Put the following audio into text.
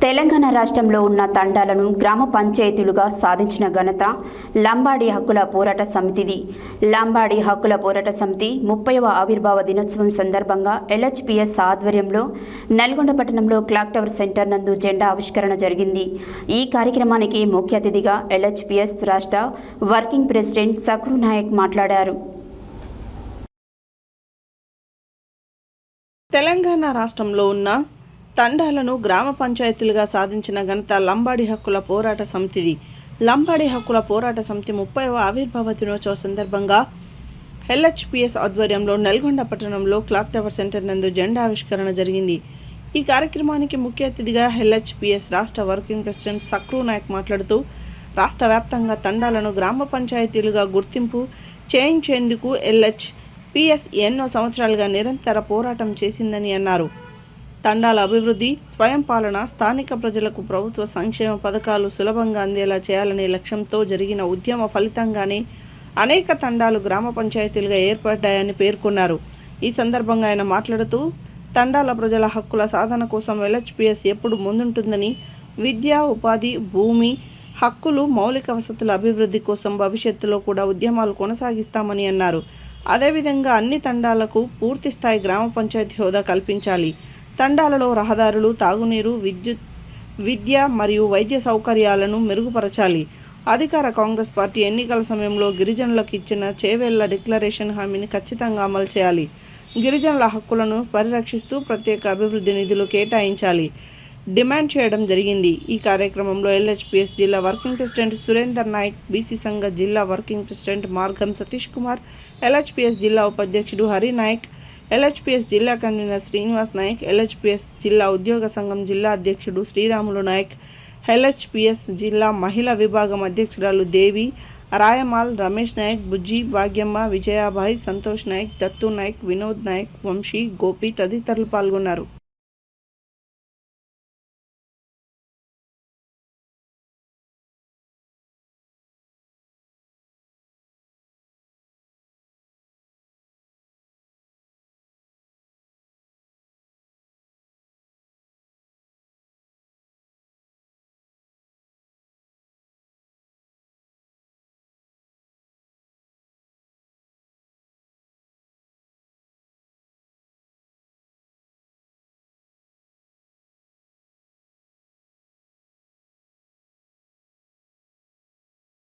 తెలంగాణ రాష్ట్రంలో ఉన్న తండాలను గ్రామ పంచాయతీలుగా సాధించిన ఘనత లంబాడి హక్కుల పోరాట సమితిది. లంబాడి హక్కుల పోరాట సమితి 30వ ఆవిర్భావ దినోత్సవం సందర్భంగా ఎల్హెచ్పిఎస్ ఆధ్వర్యంలో నల్గొండ పట్టణంలో క్లాక్ టవర్ సెంటర్ నందు జెండా ఆవిష్కరణ జరిగింది. ఈ కార్యక్రమానికి ముఖ్య అతిథిగా ఎల్హెచ్పిఎస్ రాష్ట్ర వర్కింగ్ ప్రెసిడెంట్ సక్రు నాయక్ మాట్లాడారు. తెలంగాణ రాష్ట్రంలో ఉన్న తండాలను గ్రామ పంచాయతీలుగా సాధించిన ఘనత లంబాడి హక్కుల పోరాట సమితిది. లంబాడి హక్కుల పోరాట సమితి 30వ ఆవిర్భావ దినోత్సవ సందర్భంగా ఎల్హెచ్పిఎస్ ఆధ్వర్యంలో నల్గొండ పట్టణంలో క్లాక్ టవర్ సెంటర్ నందు జెండా ఆవిష్కరణ జరిగింది. ఈ కార్యక్రమానికి ముఖ్య అతిథిగా ఎల్హెచ్పిఎస్ రాష్ట్ర వర్కింగ్ ప్రెసిడెంట్ సక్రు నాయక్ మాట్లాడుతూ రాష్ట్ర వ్యాప్తంగా తండాలను గ్రామ పంచాయతీలుగా గుర్తింపు చేయించేందుకు ఎల్హెచ్పిఎస్ ఎన్నో సంవత్సరాలుగా నిరంతర పోరాటం చేసిందని అన్నారు. తండాల అభివృద్ధి, స్వయం పాలన, స్థానిక ప్రజలకు ప్రభుత్వ సంక్షేమ పథకాలు సులభంగా అందేలా చేయాలనే లక్ష్యంతో జరిగిన ఉద్యమ ఫలితంగానే అనేక తండాలు గ్రామ పంచాయతీలుగా ఏర్పడ్డాయని పేర్కొన్నారు. ఈ సందర్భంగా ఆయన మాట్లాడుతూ తండాల ప్రజల హక్కుల సాధన కోసం ఎల్హెచ్పిఎస్ ఎప్పుడు ముందుంటుందని, విద్య, ఉపాధి, భూమి హక్కులు, మౌలిక వసతుల అభివృద్ధి కోసం భవిష్యత్తులో కూడా ఉద్యమాలు కొనసాగిస్తామని అన్నారు. అదేవిధంగా అన్ని తండాలకు పూర్తి స్థాయి గ్రామ పంచాయతీ హోదా కల్పించాలి. తండాలలో రహదారులు, తాగునీరు, విద్య మరియు వైద్య సౌకర్యాలను మెరుగుపరచాలి. అధికార కాంగ్రెస్ పార్టీ ఎన్నికల సమయంలో గిరిజనులకు ఇచ్చిన చేవేళ్ల డిక్లరేషన్ హామీని ఖచ్చితంగా అమలు చేయాలి. గిరిజనుల హక్కులను పరిరక్షిస్తూ ప్రత్యేక అభివృద్ధి నిధులు కేటాయించాలి డిమాండ్ చేయడం జరిగింది. ఈ కార్యక్రమంలో ఎల్హెచ్పిఎస్ జిల్లా working president Surender Naik, BC సంఘ జిల్లా వర్కింగ్ ప్రెసిడెంట్ మార్గం సతీష్ కుమార్, ఎల్హెచ్పిఎస్ జిల్లా ఉపాధ్యక్షుడు హరి నాయక్, ఎల్హెచ్పిఎస్ జిల్లా కన్వీనర్ శ్రీనివాస్ నాయక్, ఎల్హెచ్పిఎస్ జిల్లా ఉద్యోగ సంఘం జిల్లా అధ్యక్షుడు శ్రీరాములు నాయక్, ఎల్హెచ్పిఎస్ జిల్లా మహిళా విభాగం అధ్యక్షురాలు దేవి, రాయమాల్, రమేష్ నాయక్, బుజ్జి, భాగ్యమ్మ, విజయాబాయి, సంతోష్ నాయక్, దత్తు నాయక్, వినోద్ నాయక్, వంశీ, గోపి తదితరులు పాల్గొన్నారు.